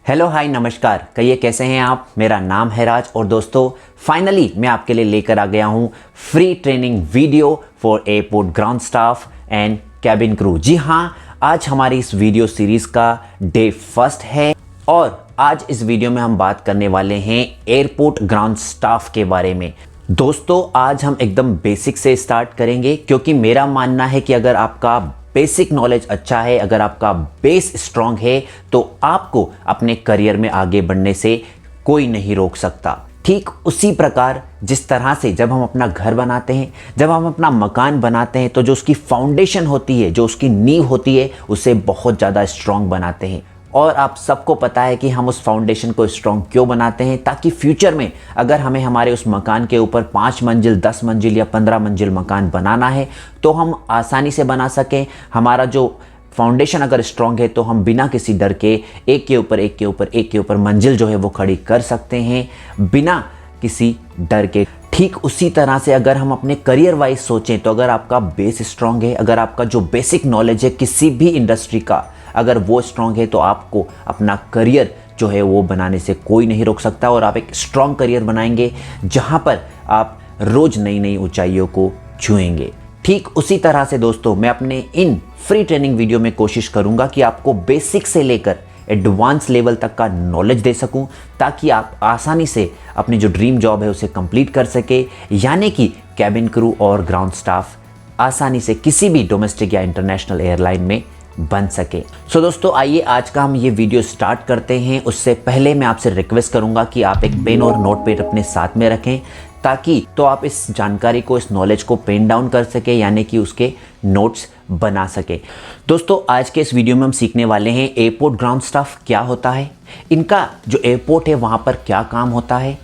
Hello hi नमस्कार, कहिए कैसे हैं आप। मेरा नाम है राज और दोस्तों फाइनली मैं आपके लिए लेकर आ गया हूं free training video for airport ground staff and cabin crew. जी हां, आज हमारी इस वीडियो सीरीज का डे फर्स्ट है और आज इस वीडियो में हम बात करने वाले हैं एयरपोर्ट ग्राउंड स्टाफ के बारे में। दोस्तों आज हम एकदम बेसिक से स्टार्ट करेंगे क्योंकि मेरा मानना है कि अगर आपका बेसिक नॉलेज अच्छा है, अगर आपका बेस स्ट्रांग है तो आपको अपने करियर में आगे बढ़ने से कोई नहीं रोक सकता। ठीक उसी प्रकार जिस तरह से जब हम अपना घर बनाते हैं, जब हम अपना मकान बनाते हैं तो जो उसकी फाउंडेशन होती है, जो उसकी नींव होती है, उसे बहुत ज़्यादा स्ट्रांग बनाते हैं। और आप सबको पता है कि हम उस फाउंडेशन को स्ट्रांग क्यों बनाते हैं, ताकि फ्यूचर में अगर हमें हमारे उस मकान के ऊपर 5 मंजिल, 10 मंजिल या 15 मंजिल मकान बनाना है तो हम आसानी से बना सकें। हमारा जो फाउंडेशन अगर स्ट्रांग है तो हम बिना किसी डर के एक के ऊपर एक के ऊपर एक के ऊपर मंजिल जो है वो खड़ी कर सकते हैं बिना किसी डर के। ठीक उसी तरह से अगर हम अपने करियर वाइज सोचें तो अगर आपका बेस स्ट्रांग है, अगर आपका जो बेसिक नॉलेज है किसी भी इंडस्ट्री का अगर वो स्ट्रांग है तो आपको अपना करियर जो है वो बनाने से कोई नहीं रोक सकता और आप एक स्ट्रांग करियर बनाएंगे जहां पर आप रोज नई नई ऊंचाइयों को छुएंगे। ठीक उसी तरह से दोस्तों मैं अपने इन फ्री ट्रेनिंग वीडियो में कोशिश करूंगा कि आपको बेसिक से लेकर एडवांस लेवल तक का नॉलेज दे सकूं ताकि आप आसानी से अपनी जो ड्रीम जॉब है उसे कंप्लीट कर सके, यानी कि कैबिन क्रू और ग्राउंड स्टाफ आसानी से किसी भी डोमेस्टिक या इंटरनेशनल एयरलाइन में बन सके। सो दोस्तों आइए आज का हम ये वीडियो स्टार्ट करते हैं। उससे पहले मैं आपसे रिक्वेस्ट करूंगा कि आप एक पेन और नोटपैड अपने साथ में रखें ताकि तो आप इस जानकारी को, इस नॉलेज को पेन डाउन कर सके, यानी कि उसके नोट्स बना सके। दोस्तों आज के इस वीडियो में हम सीखने वाले हैं एयरपोर्ट ग्राउंड स्टाफ क्या होता है, इनका जो एयरपोर्ट है वहां पर क्या काम होता है,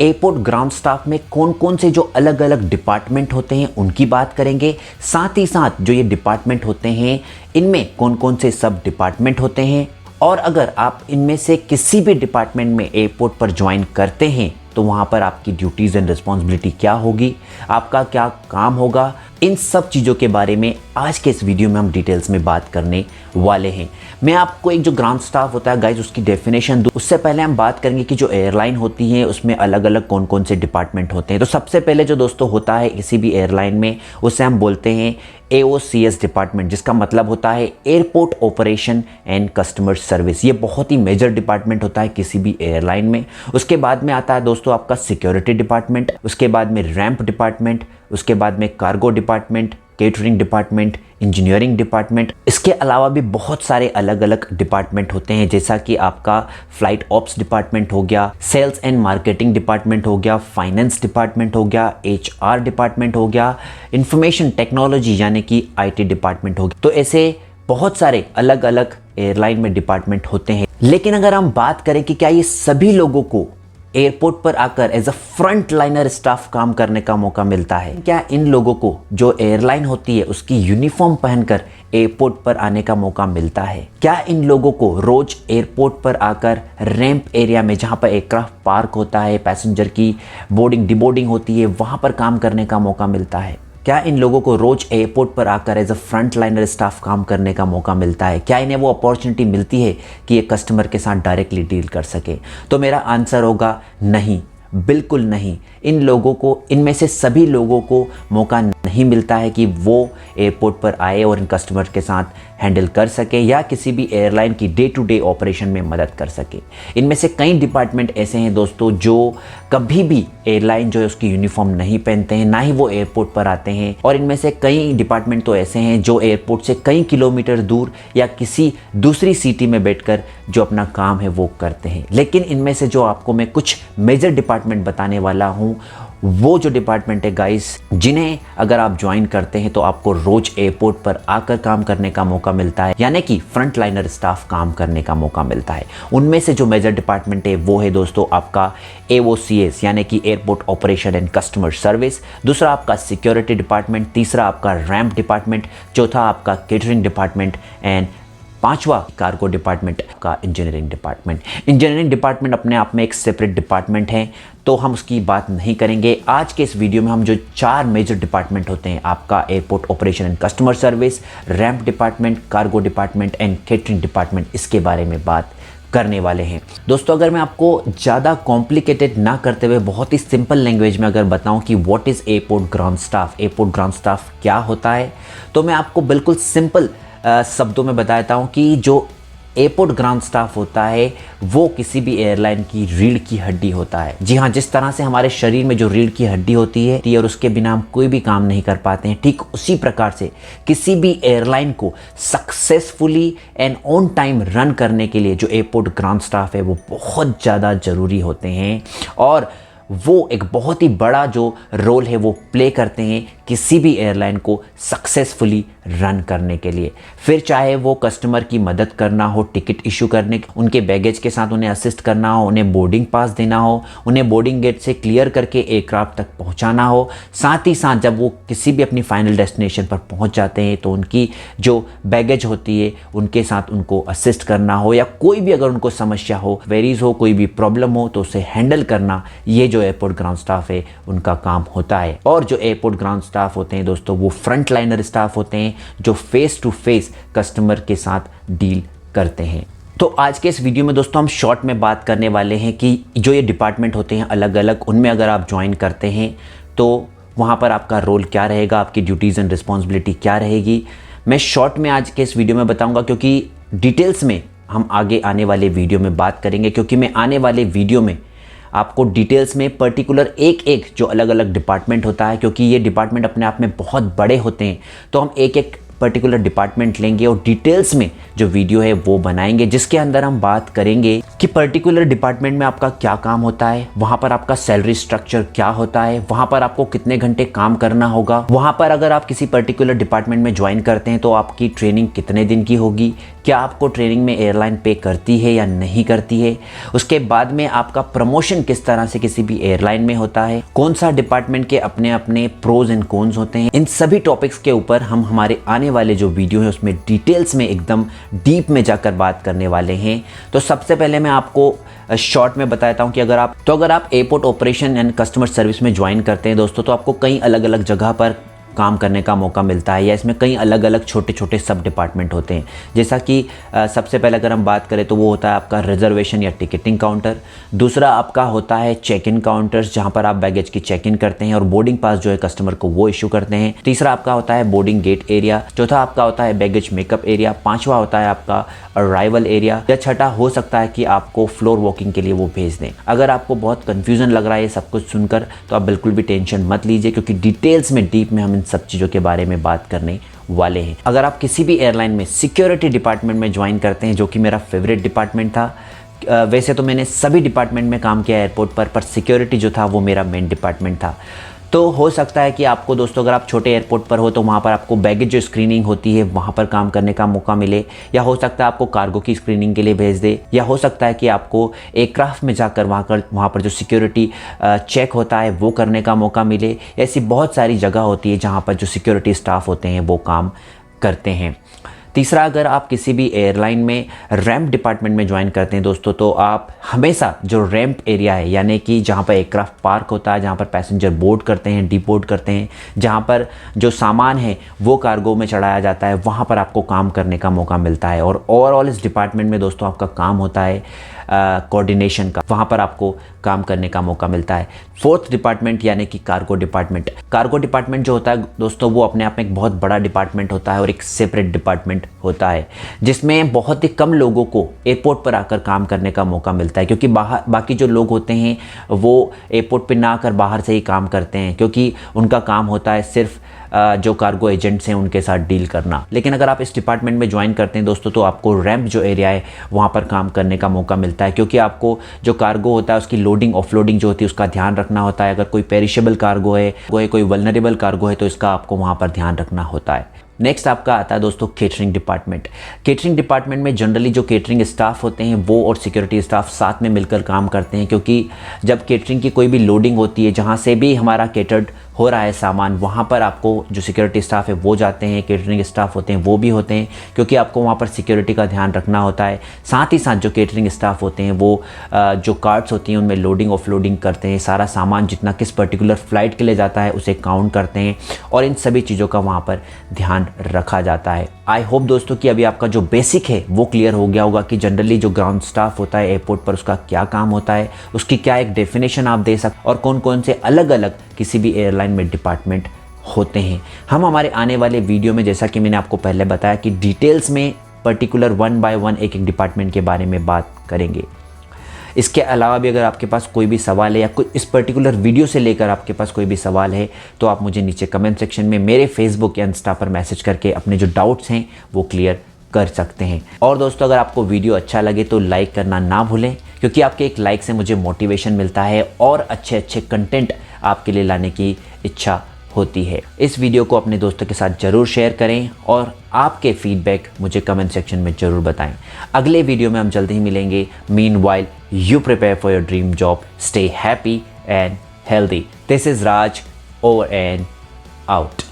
एयरपोर्ट ग्राउंड स्टाफ में कौन कौन से जो अलग अलग डिपार्टमेंट होते हैं उनकी बात करेंगे, साथ ही साथ जो ये डिपार्टमेंट होते हैं इनमें कौन कौन से सब डिपार्टमेंट होते हैं, और अगर आप इनमें से किसी भी डिपार्टमेंट में एयरपोर्ट पर ज्वाइन करते हैं तो वहाँ पर आपकी ड्यूटीज़ एंड रिस्पॉन्सिबिलिटी क्या होगी, आपका क्या काम होगा, इन सब चीज़ों के बारे में आज के इस वीडियो में हम डिटेल्स में बात करने वाले हैं। मैं आपको एक जो ग्राउंड स्टाफ होता है गाइज उसकी डेफिनेशन दूँ, उससे पहले हम बात करेंगे कि जो एयरलाइन होती है उसमें अलग अलग कौन कौन से डिपार्टमेंट होते हैं। तो सबसे पहले जो दोस्तों होता है किसी भी एयरलाइन में उसे हम बोलते हैं AOCS डिपार्टमेंट, जिसका मतलब होता है airport operation and customer service. ये बहुत ही मेजर डिपार्टमेंट होता है किसी भी एयरलाइन में। उसके बाद में आता है दोस्तों आपका सिक्योरिटी डिपार्टमेंट, उसके बाद में रैंप डिपार्टमेंट, उसके बाद में cargo department, catering department, engineering department. इसके अलावा भी बहुत सारे अलग अलग डिपार्टमेंट होते हैं, जैसा कि आपका फ्लाइट ऑप्स डिपार्टमेंट हो गया, सेल्स एंड मार्केटिंग डिपार्टमेंट हो गया, फाइनेंस डिपार्टमेंट हो गया, HR डिपार्टमेंट हो गया, इंफॉर्मेशन टेक्नोलॉजी यानी कि IT डिपार्टमेंट हो गया। तो ऐसे बहुत सारे अलग अलग एयरलाइन में डिपार्टमेंट होते हैं। लेकिन अगर हम बात करें कि क्या ये सभी लोगों को एयरपोर्ट पर आकर as a front liner staff काम करने का मौका मिलता है, क्या इन लोगों को जो एयरलाइन होती है उसकी यूनिफॉर्म पहनकर एयरपोर्ट पर आने का मौका मिलता है, क्या इन लोगों को रोज एयरपोर्ट पर आकर रैंप एरिया में जहां पर एयरक्राफ्ट पार्क होता है, पैसेंजर की बोर्डिंग डिबोर्डिंग होती है, वहां पर काम करने का मौका मिलता है, क्या इन लोगों को रोज एयरपोर्ट पर आकर as a front liner staff काम करने का मौका मिलता है, क्या इन्हें वो अपॉर्चुनिटी मिलती है कि ये कस्टमर के साथ डायरेक्टली डील कर सके। तो मेरा आंसर होगा नहीं, बिल्कुल नहीं। इन लोगों को, इनमें से सभी लोगों को मौका नहीं मिलता है कि वो एयरपोर्ट पर आए और इन कस्टमर के साथ हैंडल कर सके या किसी भी एयरलाइन की डे टू डे ऑपरेशन में मदद कर सके। इनमें से कई डिपार्टमेंट ऐसे हैं दोस्तों जो कभी भी एयरलाइन जो है उसकी यूनिफॉर्म नहीं पहनते हैं, ना ही वो एयरपोर्ट पर आते हैं, और इनमें से कई डिपार्टमेंट तो ऐसे हैं जो एयरपोर्ट से कई किलोमीटर दूर या किसी दूसरी सिटी में बैठकर जो अपना काम है वो करते हैं। लेकिन इनमें से जो आपको मैं कुछ मेजर डिपार्टमेंट बताने वाला हूँ वो जो डिपार्टमेंट है गाइस, जिन्हें अगर आप ज्वाइन करते हैं तो आपको रोज एयरपोर्ट पर आकर काम करने का मौका मिलता है, यानी कि फ्रंट लाइनर स्टाफ काम करने का मौका मिलता है। उनमें से जो मेजर डिपार्टमेंट है वो है दोस्तों आपका AOCS यानी कि airport operation and customer service, दूसरा आपका सिक्योरिटी डिपार्टमेंट, तीसरा आपका रैंप डिपार्टमेंट, चौथा आपका केटरिंग डिपार्टमेंट एंड पांचवा कार्गो डिपार्टमेंट का इंजीनियरिंग डिपार्टमेंट। इंजीनियरिंग डिपार्टमेंट अपने आप में एक सेपरेट डिपार्टमेंट है तो हम उसकी बात नहीं करेंगे। आज के इस वीडियो में हम जो 4 मेजर डिपार्टमेंट होते हैं, आपका airport operation and customer service, ramp department, cargo department and catering department, इसके बारे में बात करने वाले हैं। दोस्तों अगर मैं आपको ज़्यादा कॉम्प्लिकेटेड ना करते हुए बहुत ही सिंपल लैंग्वेज में अगर बताऊं कि what is airport ground staff, airport ground staff क्या होता है, तो मैं आपको बिल्कुल सिंपल शब्दों में बता देता हूं कि जो एयरपोर्ट ग्राउंड स्टाफ होता है वो किसी भी एयरलाइन की रीढ़ की हड्डी होता है। जी हाँ, जिस तरह से हमारे शरीर में जो रीढ़ की हड्डी होती है और उसके बिना हम कोई भी काम नहीं कर पाते हैं, ठीक उसी प्रकार से किसी भी एयरलाइन को successfully and on time run करने के लिए जो एयरपोर्ट ग्राउंड स्टाफ है वो बहुत ज़्यादा ज़रूरी होते हैं और वो एक बहुत ही बड़ा जो रोल है वो प्ले करते हैं किसी भी एयरलाइन को सक्सेसफुली रन करने के लिए। फिर चाहे वो कस्टमर की मदद करना हो, टिकट इशू करने, उनके बैगेज के साथ उन्हें असिस्ट करना हो, उन्हें बोर्डिंग पास देना हो, उन्हें बोर्डिंग गेट से क्लियर करके एयरक्राफ्ट तक पहुंचाना हो, साथ ही साथ जब वो किसी भी अपनी फाइनल डेस्टिनेशन पर पहुंच जाते हैं तो उनकी जो बैगेज होती है उनके साथ उनको असिस्ट करना हो, या कोई भी अगर उनको समस्या हो, क्वेरीज हो, कोई भी प्रॉब्लम हो तो उसे हैंडल करना, ये जो एयरपोर्ट ग्राउंड स्टाफ है उनका काम होता है। और जो एयरपोर्ट ग्राउंड स्टाफ होते हैं दोस्तों वो फ्रंट लाइनर स्टाफ होते हैं जो फेस टू फेस कस्टमर के साथ डील करते हैं। तो आज के इस वीडियो में दोस्तों हम शॉर्ट में बात करने वाले हैं कि जो ये डिपार्टमेंट होते हैं अलग अलग, उनमें अगर आप ज्वाइन करते हैं तो वहाँ पर आपका रोल क्या रहेगा, आपकी ड्यूटीज़ एंड रिस्पॉन्सिबिलिटी क्या रहेगी, मैं शॉर्ट में आज के इस वीडियो में बताऊँगा, क्योंकि डिटेल्स में हम आगे आने वाले वीडियो में बात करेंगे। क्योंकि मैं आने वाले वीडियो में आपको डिटेल्स में पर्टिकुलर एक एक जो अलग अलग डिपार्टमेंट होता है, क्योंकि ये डिपार्टमेंट अपने आप में बहुत बड़े होते हैं, तो हम एक एक पर्टिकुलर डिपार्टमेंट लेंगे और डिटेल्स में जो वीडियो है वो बनाएंगे, जिसके अंदर हम बात करेंगे कि पर्टिकुलर डिपार्टमेंट में आपका क्या काम होता है, वहाँ पर आपका सैलरी स्ट्रक्चर क्या होता है, वहाँ पर आपको कितने घंटे काम करना होगा, वहाँ पर अगर आप किसी पर्टिकुलर डिपार्टमेंट में ज्वाइन करते हैं तो आपकी ट्रेनिंग कितने दिन की होगी, क्या आपको ट्रेनिंग में एयरलाइन पे करती है या नहीं करती है, उसके बाद में आपका प्रमोशन किस तरह से किसी भी एयरलाइन में होता है, कौन सा डिपार्टमेंट के अपने अपने प्रोज एंड कॉन्स होते हैं, इन सभी टॉपिक्स के ऊपर हम हमारे आने वाले जो वीडियो है उसमें डिटेल्स में एकदम डीप में जाकर बात करने वाले हैं। तो सबसे पहले मैं आपको शॉर्ट में बताता हूं कि अगर आप airport operation and customer service में ज्वाइन करते हैं दोस्तों, तो आपको कई अलग अलग जगह पर काम करने का मौका मिलता है, या इसमें कई अलग अलग छोटे छोटे सब डिपार्टमेंट होते हैं। जैसा कि सबसे पहले अगर हम बात करें तो वो होता है आपका रिजर्वेशन या टिकटिंग काउंटर, दूसरा आपका होता है चेक इन काउंटर्स जहां पर आप बैगेज की चेक इन करते हैं और बोर्डिंग पास जो है कस्टमर को वो इशू करते हैं, तीसरा आपका होता है बोर्डिंग गेट एरिया, चौथा आपका होता है बैगेज मेकअप एरिया, पांचवा होता है आपका अराइवल एरिया, या छठा हो सकता है कि आपको फ्लोर वॉकिंग के लिए वो भेज दें। अगर आपको बहुत कंफ्यूजन लग रहा है ये सब कुछ सुनकर तो आप बिल्कुल भी टेंशन मत लीजिए, क्योंकि डिटेल्स में डीप में हम इन सब चीज़ों के बारे में बात करने वाले हैं। अगर आप किसी भी एयरलाइन में सिक्योरिटी डिपार्टमेंट में ज्वाइन करते हैं, जो कि मेरा फेवरेट डिपार्टमेंट था, वैसे तो मैंने सभी डिपार्टमेंट में काम किया एयरपोर्ट पर सिक्योरिटी जो था वो मेरा मेन डिपार्टमेंट था। तो हो सकता है कि आपको दोस्तों अगर आप छोटे एयरपोर्ट पर हो तो वहाँ पर आपको बैगेज जो स्क्रीनिंग होती है वहाँ पर काम करने का मौका मिले, या हो सकता है आपको कार्गो की स्क्रीनिंग के लिए भेज दे, या हो सकता है कि आपको एयरक्राफ्ट में जाकर वहाँ पर जो सिक्योरिटी चेक होता है वो करने का मौका मिले। ऐसी बहुत सारी जगह होती है जहाँ पर जो सिक्योरिटी स्टाफ होते हैं वो काम करते हैं। तीसरा, अगर आप किसी भी एयरलाइन में रैंप डिपार्टमेंट में ज्वाइन करते हैं दोस्तों, तो आप हमेशा जो रैंप एरिया है, यानी कि जहाँ पर एयरक्राफ्ट पार्क होता है, जहाँ पर पैसेंजर बोर्ड करते हैं, डिपोर्ट करते हैं, जहाँ पर जो सामान है वो कार्गो में चढ़ाया जाता है, वहाँ पर आपको काम करने का मौका मिलता है। और ओवरऑल इस डिपार्टमेंट में दोस्तों आपका काम होता है कोऑर्डिनेशन का, वहाँ पर आपको काम करने का मौका मिलता है। फोर्थ डिपार्टमेंट यानी कि कार्गो डिपार्टमेंट। कार्गो डिपार्टमेंट जो होता है दोस्तों वो अपने आप में एक बहुत बड़ा डिपार्टमेंट होता है और एक सेपरेट डिपार्टमेंट होता है, जिसमें बहुत ही कम लोगों को एयरपोर्ट पर आकर काम करने का मौका मिलता है, क्योंकि बाकी जो लोग होते हैं वो एयरपोर्ट पर ना आकर बाहर से ही काम करते हैं, क्योंकि उनका काम होता है सिर्फ जो कार्गो एजेंट्स हैं उनके साथ डील करना। लेकिन अगर आप इस डिपार्टमेंट में ज्वाइन करते हैं दोस्तों, तो आपको रैंप जो एरिया है वहाँ पर काम करने का मौका मिलता है, क्योंकि आपको जो कार्गो होता है उसकी लोडिंग ऑफलोडिंग जो होती है उसका ध्यान रखना होता है। अगर कोई पेरिशेबल कार्गो है, कोई वल्नरेबल कार्गो है, तो इसका आपको वहाँ पर ध्यान रखना होता है। नेक्स्ट आपका आता है दोस्तों केटरिंग डिपार्टमेंट। केटरिंग डिपार्टमेंट में जनरली जो केटरिंग स्टाफ होते हैं वो और सिक्योरिटी स्टाफ साथ में मिलकर काम करते हैं, क्योंकि जब केटरिंग की कोई भी लोडिंग होती है, जहाँ से भी हमारा केटर्ड हो रहा है सामान, वहाँ पर आपको जो सिक्योरिटी स्टाफ है वो जाते हैं, केटरिंग स्टाफ होते हैं वो भी होते हैं, क्योंकि आपको वहाँ पर सिक्योरिटी का ध्यान रखना होता है। साथ ही साथ जो केटरिंग स्टाफ होते हैं वो जो कार्ट्स होती हैं उनमें लोडिंग ऑफलोडिंग करते हैं, सारा सामान जितना किस पर्टिकुलर फ़्लाइट के लिए जाता है उसे काउंट करते हैं और इन सभी चीज़ों का वहाँ पर ध्यान रखा जाता है। आई होप दोस्तों कि अभी आपका जो बेसिक है वो क्लियर हो गया होगा कि जनरली जो ग्राउंड स्टाफ होता है एयरपोर्ट पर उसका क्या काम होता है, उसकी क्या एक डेफिनेशन आप दे सकते और कौन कौन से अलग अलग किसी भी एयरलाइन में डिपार्टमेंट होते हैं। हम हमारे आने वाले वीडियो में, जैसा कि मैंने आपको पहले बताया, कि डिटेल्स में पर्टिकुलर 1 बाय 1 एक एक डिपार्टमेंट के बारे में बात करेंगे। इसके अलावा भी अगर आपके पास कोई भी सवाल है या कोई इस पर्टिकुलर वीडियो से लेकर आपके पास कोई भी सवाल है तो आप मुझे नीचे कमेंट सेक्शन में मेरे फेसबुक या इंस्टा पर मैसेज करके अपने जो डाउट्स हैं वो क्लियर कर सकते हैं। और दोस्तों अगर आपको वीडियो अच्छा लगे तो लाइक करना ना भूलें, क्योंकि आपके एक लाइक से मुझे मोटिवेशन मिलता है और अच्छे अच्छे कंटेंट आपके लिए लाने की इच्छा होती है। इस वीडियो को अपने दोस्तों के साथ ज़रूर शेयर करें और आपके फीडबैक मुझे कमेंट सेक्शन में ज़रूर बताएं। अगले वीडियो में हम जल्दी ही मिलेंगे। Meanwhile you prepare for your dream job, stay happy and healthy. This is Raj, over and out.